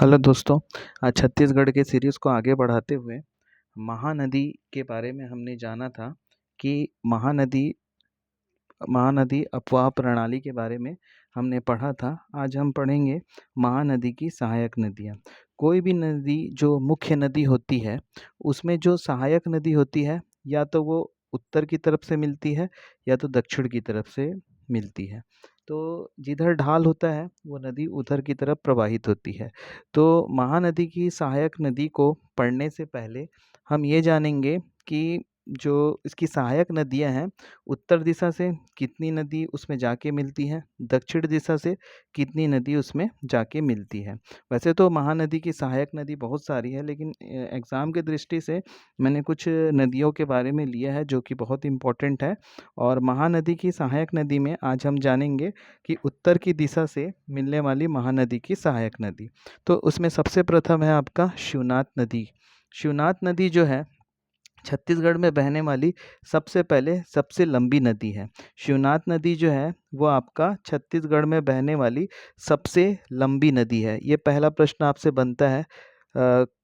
Hello दोस्तों। आज छत्तीसगढ़ के सीरीज़ को आगे बढ़ाते हुए महानदी के बारे में हमने जाना था कि महानदी महानदी अपवाह प्रणाली के बारे में हमने पढ़ा था। आज हम पढ़ेंगे महानदी की सहायक नदियाँ। कोई भी नदी जो मुख्य नदी होती है, उसमें जो सहायक नदी होती है, या तो वो उत्तर की तरफ से मिलती है या तो दक्षिण की तरफ से मिलती है। तो जिधर ढाल होता है वो नदी उधर की तरफ प्रवाहित होती है। तो महानदी की सहायक नदी को पढ़ने से पहले हम ये जानेंगे कि जो इसकी सहायक नदियाँ हैं, उत्तर दिशा से कितनी नदी उसमें जाके मिलती है, दक्षिण दिशा से कितनी नदी उसमें जाके मिलती है। वैसे तो महानदी की सहायक नदी बहुत सारी है, लेकिन एग्ज़ाम की दृष्टि से मैंने कुछ नदियों के बारे में लिया है जो कि बहुत इम्पोर्टेंट है। और महानदी की सहायक नदी में आज हम जानेंगे कि उत्तर की दिशा से मिलने वाली महानदी की सहायक नदी। तो उसमें सबसे प्रथम है आपका शिवनाथ नदी। शिवनाथ नदी जो है छत्तीसगढ़ में बहने वाली सबसे पहले सबसे लंबी नदी है। शिवनाथ नदी जो है वो आपका छत्तीसगढ़ में बहने वाली सबसे लंबी नदी है। ये पहला प्रश्न आपसे बनता है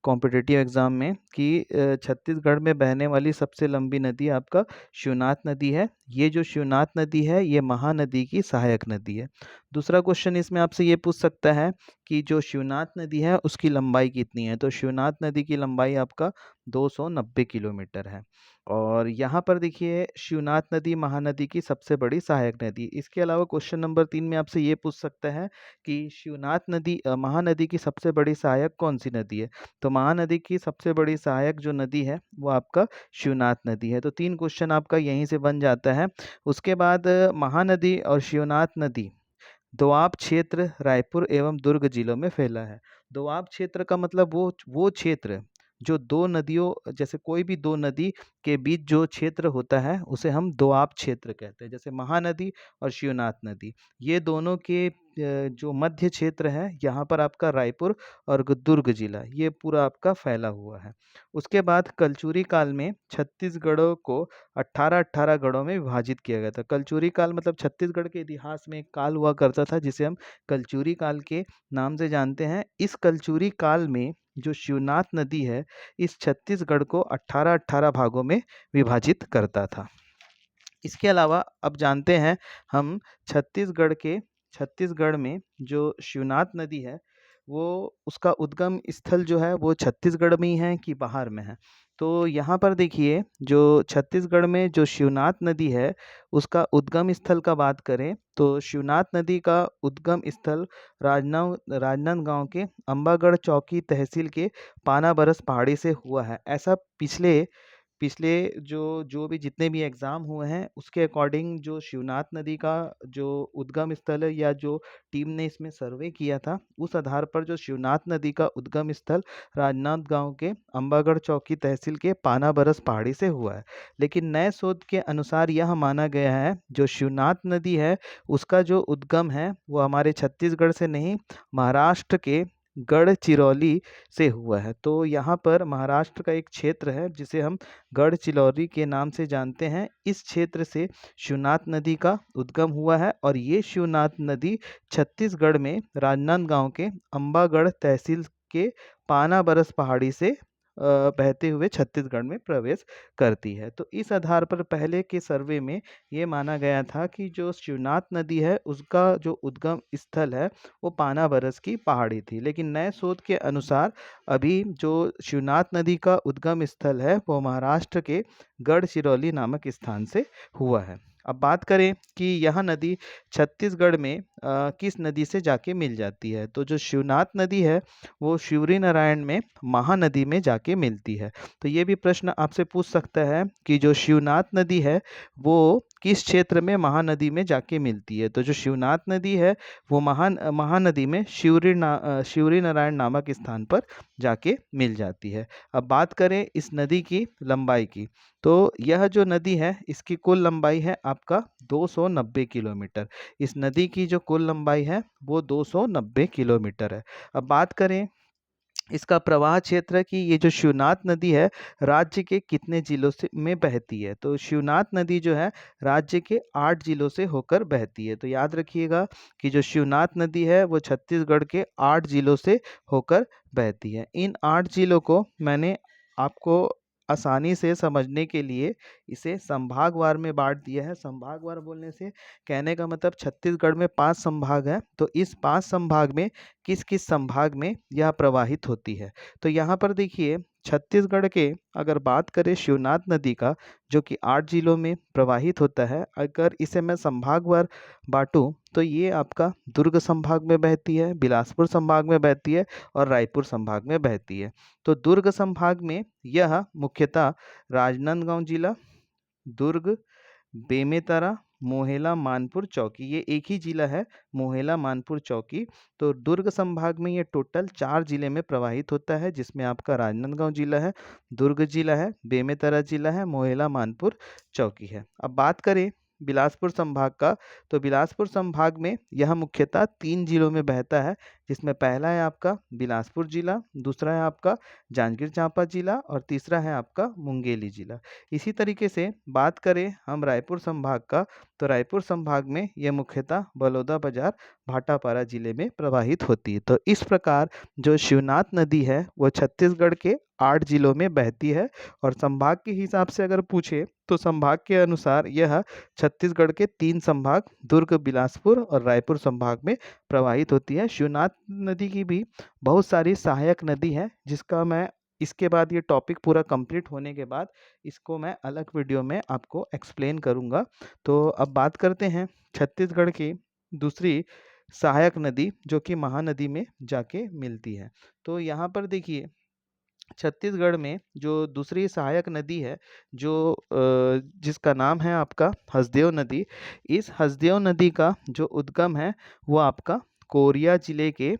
कॉम्पिटिटिव एग्ज़ाम में कि छत्तीसगढ़ में बहने वाली सबसे लंबी नदी आपका शिवनाथ नदी है। ये जो शिवनाथ नदी है ये महानदी की सहायक नदी है। दूसरा क्वेश्चन इसमें आपसे ये पूछ सकता है कि जो शिवनाथ नदी है उसकी लंबाई कितनी है। तो शिवनाथ नदी की लंबाई आपका 290 किलोमीटर है। और यहाँ पर देखिए शिवनाथ नदी महानदी की सबसे बड़ी सहायक नदी। इसके अलावा क्वेश्चन नंबर 3 में आपसे ये पूछ सकता है कि शिवनाथ नदी महानदी की सबसे बड़ी सहायक कौन सी नदी है। तो महानदी की सबसे बड़ी सहायक जो नदी है वो आपका शिवनाथ नदी है। तो 3 क्वेश्चन आपका यहीं से बन जाता है। उसके बाद महानदी और शिवनाथ नदी दोआब क्षेत्र रायपुर एवं दुर्ग जिलों में फैला है। दोआब क्षेत्र का मतलब वो क्षेत्र जो दो नदियों, जैसे कोई भी दो नदी के बीच जो क्षेत्र होता है उसे हम दोआब क्षेत्र कहते हैं। जैसे महानदी और शिवनाथ नदी, ये दोनों के जो मध्य क्षेत्र है, यहाँ पर आपका रायपुर और दुर्ग जिला ये पूरा आपका फैला हुआ है। उसके बाद कलचुरी काल में छत्तीसगढ़ों को 18-18 गढ़ों में विभाजित किया गया था। कलचुरी काल मतलब छत्तीसगढ़ के इतिहास में एक काल हुआ करता था जिसे हम कलचुरी काल के नाम से जानते हैं। इस कलचुरी काल में जो शिवनाथ नदी है इस छत्तीसगढ़ को 18-18 भागों में विभाजित करता था। इसके अलावा अब जानते हैं हम छत्तीसगढ़ में जो शिवनाथ नदी है वो उसका उद्गम स्थल जो है वो छत्तीसगढ़ में ही है कि बाहर में है। तो यहाँ पर देखिए जो छत्तीसगढ़ में जो शिवनाथ नदी है उसका उद्गम स्थल का बात करें तो शिवनाथ नदी का उद्गम स्थल राजनांदगांव के अंबागढ़ चौकी तहसील के पानाबरस पहाड़ी से हुआ है। ऐसा पिछले पिछले जो जो भी जितने भी एग्ज़ाम हुए हैं उसके अकॉर्डिंग जो शिवनाथ नदी का जो उद्गम स्थल है या जो टीम ने इसमें सर्वे किया था उस आधार पर जो शिवनाथ नदी का उद्गम स्थल राजनांदगांव के अंबागढ़ चौकी तहसील के पानाबरस पहाड़ी से हुआ है। लेकिन नए शोध के अनुसार यह माना गया है जो शिवनाथ नदी है उसका जो उद्गम है वो हमारे छत्तीसगढ़ से नहीं, महाराष्ट्र के गढ़चिरौली से हुआ है। तो यहाँ पर महाराष्ट्र का एक क्षेत्र है जिसे हम गढ़चिरौली के नाम से जानते हैं। इस क्षेत्र से शिवनाथ नदी का उद्गम हुआ है और ये शिवनाथ नदी छत्तीसगढ़ में राजनांदगांव के अंबागढ़ तहसील के पानाबरस पहाड़ी से बहते हुए छत्तीसगढ़ में प्रवेश करती है। तो इस आधार पर पहले के सर्वे में ये माना गया था कि जो शिवनाथ नदी है उसका जो उद्गम स्थल है वो पानाबरस की पहाड़ी थी। लेकिन नए शोध के अनुसार अभी जो शिवनाथ नदी का उद्गम स्थल है वो महाराष्ट्र के गढ़चिरौली नामक स्थान से हुआ है। अब बात करें कि यह नदी छत्तीसगढ़ में किस नदी से जाके मिल जाती है। तो जो शिवनाथ नदी है वो शिवरी नारायण में महानदी में जाके मिलती है। तो ये भी प्रश्न आपसे पूछ सकता है कि जो शिवनाथ नदी है वो किस क्षेत्र में महानदी में जाके मिलती है। तो जो शिवनाथ नदी है वो महानदी में शिवरी नारायण नामक स्थान पर जाके मिल जाती है। अब बात करें इस नदी की लंबाई की, तो यह जो नदी है इसकी कुल लंबाई है आपका 290 किलोमीटर। इस नदी की जो कुल लंबाई है वो 290 किलोमीटर है। अब बात करें इसका प्रवाह क्षेत्र कि ये जो शिवनाथ नदी है राज्य के कितने जिलों से में बहती है। तो शिवनाथ नदी जो है राज्य के 8 जिलों से होकर बहती है। तो याद रखिएगा कि जो शिवनाथ नदी है वो छत्तीसगढ़ के 8 जिलों से होकर बहती है। इन 8 जिलों को मैंने आपको आसानी से समझने के लिए इसे संभागवार में बांट दिया है। संभागवार बोलने से कहने का मतलब छत्तीसगढ़ में 5 संभाग हैं, तो इस 5 संभाग में किस किस संभाग में यह प्रवाहित होती है। तो यहाँ पर देखिए छत्तीसगढ़ के अगर बात करें शिवनाथ नदी का, जो कि 8 जिलों में प्रवाहित होता है, अगर इसे मैं संभागवार बांटूं तो ये आपका दुर्ग संभाग में बहती है, बिलासपुर संभाग में बहती है और रायपुर संभाग में बहती है। तो दुर्ग संभाग में यह मुख्यतः राजनांदगांव जिला, दुर्ग, बेमेतरा, मोहेला, मानपुर, चौकी, ये एक ही जिला है, मोहेला, मानपुर, चौकी। तो दुर्ग संभाग में ये टोटल 4 जिले में प्रवाहित होता है, जिसमें आपका राजनांदगांव जिला है, दुर्ग जिला है, बेमेतरा जिला है, मोहेला, मानपुर, चौकी है। अब बात करें बिलासपुर संभाग का, तो बिलासपुर संभाग में यह मुख्यतः 3 जिलों में बहता है, जिसमें पहला है आपका बिलासपुर जिला, दूसरा है आपका जांजगीर चांपा जिला और तीसरा है आपका मुंगेली जिला। इसी तरीके से बात करें हम रायपुर संभाग का, तो रायपुर संभाग में यह मुख्यतः बलौदाबाजार, भाटापारा जिले में प्रवाहित होती है। तो इस प्रकार जो शिवनाथ नदी है वो छत्तीसगढ़ के 8 जिलों में बहती है। और संभाग के हिसाब से अगर पूछे तो संभाग के अनुसार यह छत्तीसगढ़ के 3 संभाग दुर्ग, बिलासपुर और रायपुर संभाग में प्रवाहित होती है। शिवनाथ नदी की भी बहुत सारी सहायक नदी है, जिसका मैं इसके बाद ये टॉपिक पूरा कंप्लीट होने के बाद इसको मैं अलग वीडियो में आपको एक्सप्लेन करूँगा। तो अब बात करते हैं छत्तीसगढ़ की दूसरी सहायक नदी, जो कि महानदी में जाके मिलती है। तो यहाँ पर देखिए छत्तीसगढ़ में जो दूसरी सहायक नदी है, जो जिसका नाम है आपका हसदेव नदी। इस हसदेव नदी का जो उद्गम है वो आपका कोरिया जिले के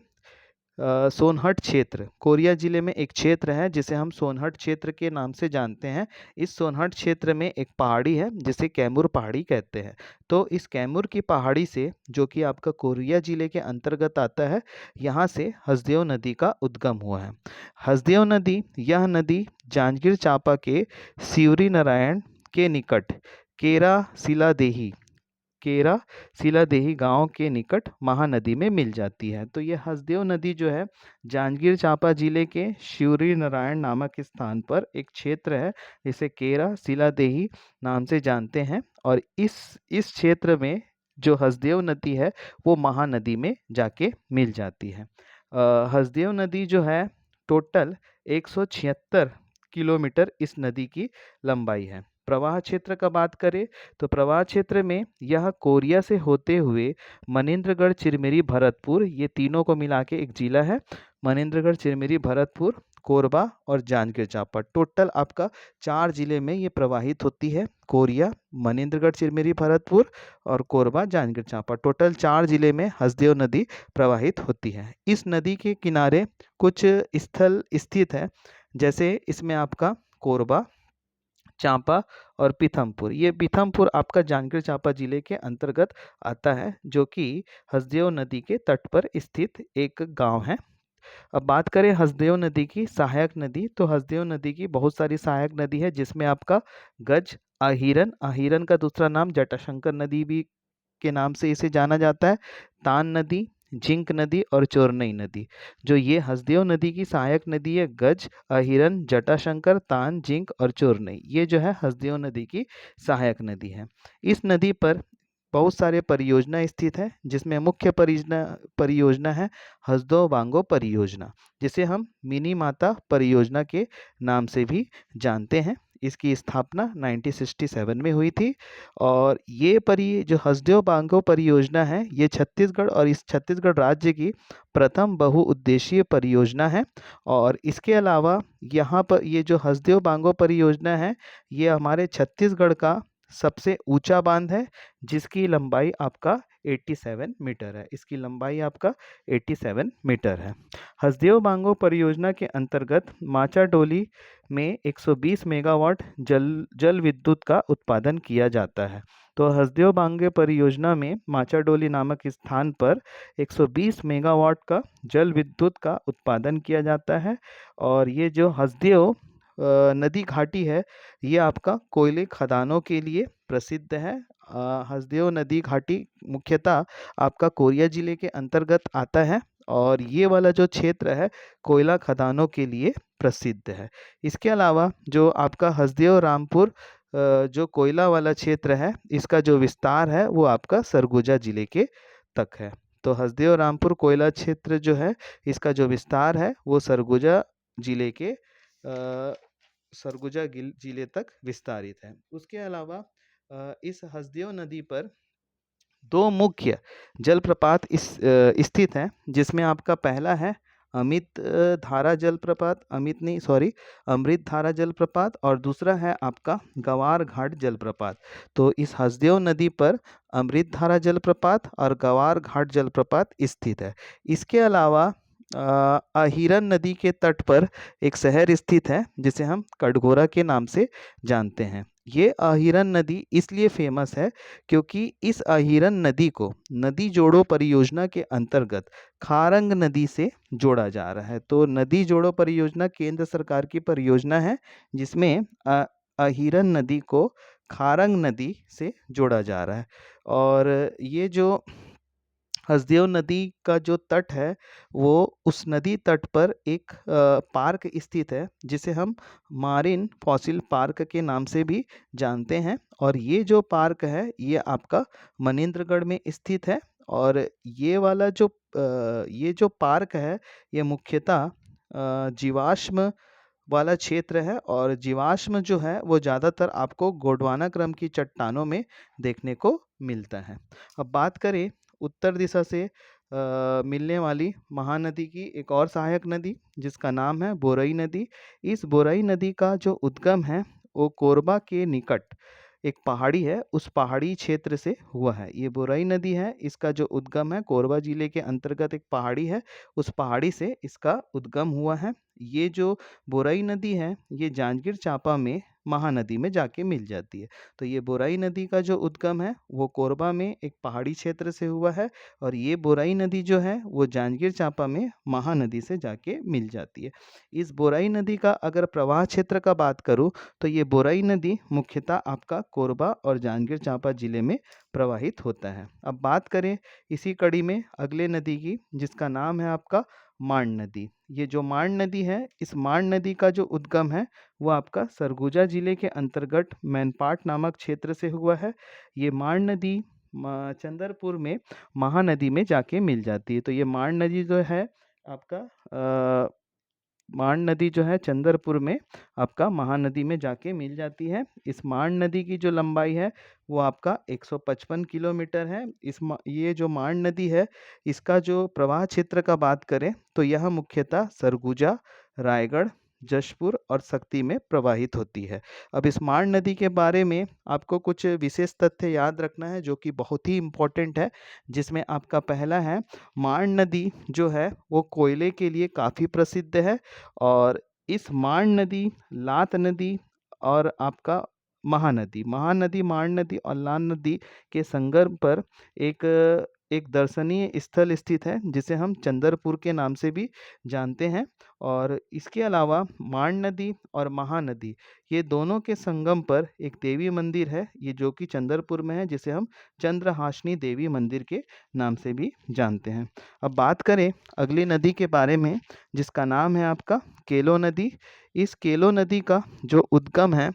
सोनहट क्षेत्र, कोरिया जिले में एक क्षेत्र है जिसे हम सोनहट क्षेत्र के नाम से जानते हैं। इस सोनहट क्षेत्र में एक पहाड़ी है जिसे कैमूर पहाड़ी कहते हैं। तो इस कैमूर की पहाड़ी से, जो कि आपका कोरिया जिले के अंतर्गत आता है, यहाँ से हसदेव नदी का उद्गम हुआ है। हसदेव नदी, यह नदी जांजगीर चांपा के सिवरी नारायण के निकट केरा सिलादेही गांव के निकट महानदी में मिल जाती है। तो ये हसदेव नदी जो है जांजगीर चांपा जिले के शिवरी नारायण नामक स्थान पर एक क्षेत्र है जिसे केरा सिलादेही नाम से जानते हैं। और इस क्षेत्र में जो हसदेव नदी है वो महानदी में जाके मिल जाती है। हसदेव नदी जो है टोटल 176 किलोमीटर इस नदी की लंबाई है। प्रवाह क्षेत्र का बात करें तो प्रवाह क्षेत्र में यह कोरिया से होते हुए मनेन्द्रगढ़, चिरमिरी, भरतपुर, ये तीनों को मिला के एक जिला है। मनेन्द्रगढ़, चिरमिरी, भरतपुर, कोरबा और जांजगीर चांपा, टोटल आपका 4 जिले में ये प्रवाहित होती है। कोरिया, मनेन्द्रगढ़, चिरमिरी, भरतपुर और कोरबा, जांजगीर चांपा, टोटल 4 जिले में हसदेव नदी प्रवाहित होती है। इस नदी के किनारे कुछ स्थल स्थित है, जैसे इसमें आपका कोरबा, चांपा और पीथमपुर। ये पीथमपुर आपका जांजगीर चांपा जिले के अंतर्गत आता है, जो कि हसदेव नदी के तट पर स्थित एक गांव है। अब बात करें हसदेव नदी की सहायक नदी, तो हसदेव नदी की बहुत सारी सहायक नदी है, जिसमें आपका गज, अहिरन, अहिरन का दूसरा नाम जटाशंकर नदी भी के नाम से इसे जाना जाता है, तान नदी, जिंक नदी और चोरनई नदी। जो ये हसदेव नदी की सहायक नदी है, गज, अहिरन, जटाशंकर, तान, जिंक और चोरनई, ये जो है हसदेव नदी की सहायक नदी है। इस नदी पर बहुत सारे परियोजना स्थित है, जिसमें मुख्य परियोजना परियोजना है हसदेव बांगो परियोजना, जिसे हम मिनी माता परियोजना के नाम से भी जानते हैं। इसकी स्थापना 1967 में हुई थी। और ये जो हसदेव बांगो परियोजना है, ये छत्तीसगढ़ और इस छत्तीसगढ़ राज्य की प्रथम बहुउद्देशीय परियोजना है। और इसके अलावा यहाँ पर ये जो हसदेव बांगो परियोजना है, ये हमारे छत्तीसगढ़ का सबसे ऊंचा बांध है, जिसकी लंबाई आपका 87 मीटर है। इसकी लंबाई आपका 87 मीटर है। हसदेव बांगो परियोजना के अंतर्गत माचाडोली में 120 मेगावाट जल विद्युत का उत्पादन किया जाता है। तो हसदेव बांगे परियोजना में माचाडोली नामक स्थान पर 120 मेगावाट का जल विद्युत का उत्पादन किया जाता है। और ये जो हसदेव नदी घाटी है, ये आपका कोयले खदानों के लिए प्रसिद्ध है। हसदेव नदी घाटी मुख्यतः आपका कोरिया जिले के अंतर्गत आता है, और ये वाला जो क्षेत्र है कोयला खदानों के लिए प्रसिद्ध है। इसके अलावा जो आपका हसदेव रामपुर जो कोयला वाला क्षेत्र है, इसका जो विस्तार है वो आपका सरगुजा जिले के तक है। तो हसदेव रामपुर कोयला क्षेत्र जो है, इसका जो विस्तार है वो सरगुजा जिले के जिले तक विस्तारित है। उसके अलावा इस हसदेव नदी पर दो मुख्य जलप्रपात स्थित हैं, जिसमें आपका पहला है अमित धारा जलप्रपात, अमृत धारा जलप्रपात, और दूसरा है आपका गवार घाट जलप्रपात। तो इस हसदेव नदी पर अमृत धारा जलप्रपात और गवार घाट जलप्रपात स्थित है। इसके अलावा अहिरन नदी के तट पर एक शहर स्थित है, जिसे हम कटघोरा के नाम से जानते हैं। ये अहिरन नदी इसलिए फेमस है क्योंकि इस अहिरन नदी को नदी जोड़ो परियोजना के अंतर्गत खारंग नदी से जोड़ा जा रहा है। तो नदी जोड़ो परियोजना केंद्र सरकार की परियोजना है, जिसमें अहिरन नदी को खारंग नदी से जोड़ा जा रहा है। और ये जो हसदेव नदी का जो तट है, वो उस नदी तट पर एक पार्क स्थित है, जिसे हम मारिन फॉसिल पार्क के नाम से भी जानते हैं। और ये जो पार्क है, ये आपका मनेंद्रगढ़ में स्थित है। और ये जो पार्क है, ये मुख्यतः जीवाश्म वाला क्षेत्र है, और जीवाश्म जो है वो ज़्यादातर आपको गोंडवाना क्रम की चट्टानों में देखने को मिलता है। अब बात करें उत्तर दिशा से मिलने वाली महानदी की एक और सहायक नदी, जिसका नाम है बोरई नदी। इस बोरई नदी का जो उद्गम है वो कोरबा के निकट एक पहाड़ी है, उस पहाड़ी क्षेत्र से हुआ है। ये बोरई नदी है, इसका जो उद्गम है कोरबा जिले के अंतर्गत एक पहाड़ी है, उस पहाड़ी से इसका उद्गम हुआ है। ये जो बोरई नदी है, ये जांजगीर चांपा में महानदी में जाके मिल जाती है। तो ये बोरई नदी का जो उद्गम है वो कोरबा में एक पहाड़ी क्षेत्र से हुआ है, और ये बोरई नदी जो है वो जांजगीर चांपा में महानदी से जाके मिल जाती है। इस बोरई नदी का अगर प्रवाह क्षेत्र का बात करूँ, तो ये बोरई नदी मुख्यतः आपका कोरबा और जांजगीर चांपा जिले में प्रवाहित होता है। अब बात करें इसी कड़ी में अगले नदी की, जिसका नाम है आपका मांड नदी। ये जो मांड नदी है, इस मांड नदी का जो उद्गम है वो आपका सरगुजा जिले के अंतर्गत मैनपाट नामक क्षेत्र से हुआ है। ये मांड नदी चंदरपुर में महानदी में जाके मिल जाती है। तो ये मांड नदी जो है आपका मांड नदी जो है चंदरपुर में आपका महानदी में जाके मिल जाती है। इस मांड नदी की जो लंबाई है वो आपका 155 किलोमीटर है। ये जो मांड नदी है, इसका जो प्रवाह क्षेत्र का बात करें तो यह मुख्यतः सरगुजा, रायगढ़, जशपुर और शक्ति में प्रवाहित होती है। अब इस मांड नदी के बारे में आपको कुछ विशेष तथ्य याद रखना है, जो कि बहुत ही इम्पोर्टेंट है, जिसमें आपका पहला है मांड नदी जो है वो कोयले के लिए काफ़ी प्रसिद्ध है। और इस मांड नदी, लात नदी और आपका महानदी मांड नदी और लान नदी के संगम पर एक दर्शनीय स्थल स्थित है, जिसे हम चंदरपुर के नाम से भी जानते हैं। और इसके अलावा मांड नदी और महानदी, ये दोनों के संगम पर एक देवी मंदिर है, ये जो कि चंदरपुर में है, जिसे हम चंद्रहासिनी देवी मंदिर के नाम से भी जानते हैं। अब बात करें अगली नदी के बारे में, जिसका नाम है आपका केलो नदी। इस केलो नदी का जो उद्गम है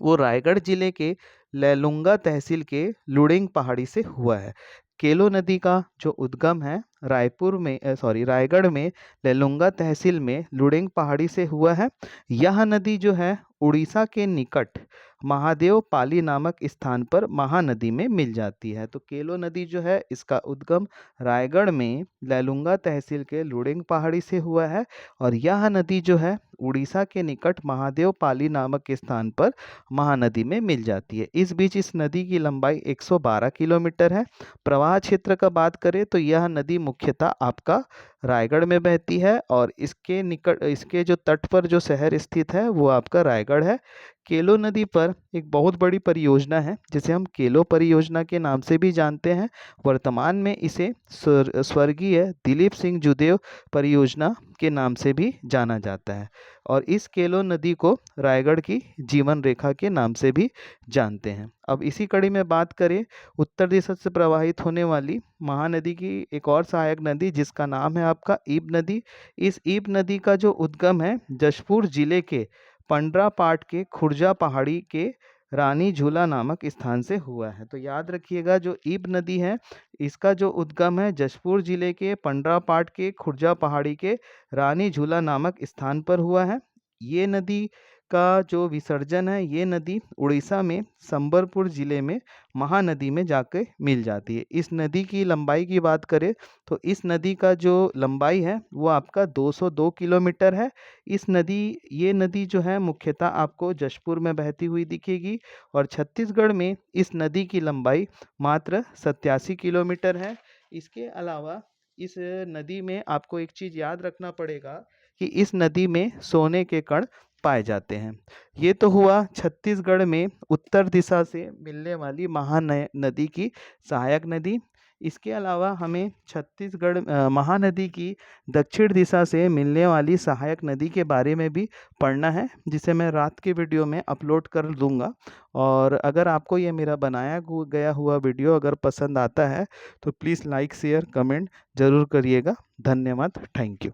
वो रायगढ़ जिले के लैलूंगा तहसील के लुड़िंग पहाड़ी से हुआ है। केलो नदी का जो उद्गम है रायगढ़ में लैलूंगा तहसील में लुड़िंग पहाड़ी से हुआ है। यह नदी जो है उड़ीसा के निकट महादेव पाली नामक स्थान पर महानदी में मिल जाती है। तो केलो नदी जो है इसका उद्गम रायगढ़ में लैलूंगा तहसील के लुडेंग पहाड़ी से हुआ है और यह नदी जो है उड़ीसा के निकट महादेव पाली नामक स्थान पर महानदी में मिल जाती है। इस बीच इस नदी की लंबाई 112 किलोमीटर है। प्रवाह क्षेत्र का बात करें तो यह नदी मुख्यतः आपका रायगढ़ में बहती है और इसके निकट इसके जो तट पर जो शहर स्थित है वो आपका रायगढ़ है। केलो नदी पर एक बहुत बड़ी परियोजना है जिसे हम केलो परियोजना के नाम से भी जानते हैं। वर्तमान में इसे स्वर्गीय दिलीप सिंह जुदेव परियोजना के नाम से भी जाना जाता है और इस केलो नदी को रायगढ़ की जीवन रेखा के नाम से भी जानते हैं। अब इसी कड़ी में बात करें उत्तर दिशा से प्रवाहित होने वाली महानदी की एक और सहायक नदी जिसका नाम है आपका ईब नदी। इस ईब नदी का जो उद्गम है जशपुर जिले के पंडरापाट के खुर्जा पहाड़ी के रानी झूला नामक स्थान से हुआ है। तो याद रखिएगा जो ईब नदी है इसका जो उद्गम है जशपुर जिले के पंडरापाट के खुर्जा पहाड़ी के रानी झूला नामक स्थान पर हुआ है। ये नदी का जो विसर्जन है ये नदी उड़ीसा में संबलपुर जिले में महानदी में जाके मिल जाती है। इस नदी की लंबाई की बात करें तो इस नदी का जो लंबाई है वो आपका 202 किलोमीटर है। ये नदी जो है मुख्यतः आपको जशपुर में बहती हुई दिखेगी और छत्तीसगढ़ में इस नदी की लंबाई मात्र 87 किलोमीटर है। इसके अलावा इस नदी में आपको एक चीज़ याद रखना पड़ेगा कि इस नदी में सोने के कण पाए जाते हैं। ये तो हुआ छत्तीसगढ़ में उत्तर दिशा से मिलने वाली महानदी की सहायक नदी। इसके अलावा हमें महानदी की दक्षिण दिशा से मिलने वाली सहायक नदी के बारे में भी पढ़ना है जिसे मैं रात के वीडियो में अपलोड कर दूंगा। और अगर आपको ये मेरा बनाया गया हुआ वीडियो अगर पसंद आता है तो प्लीज़ लाइक शेयर कमेंट ज़रूर करिएगा। धन्यवाद। Thank you.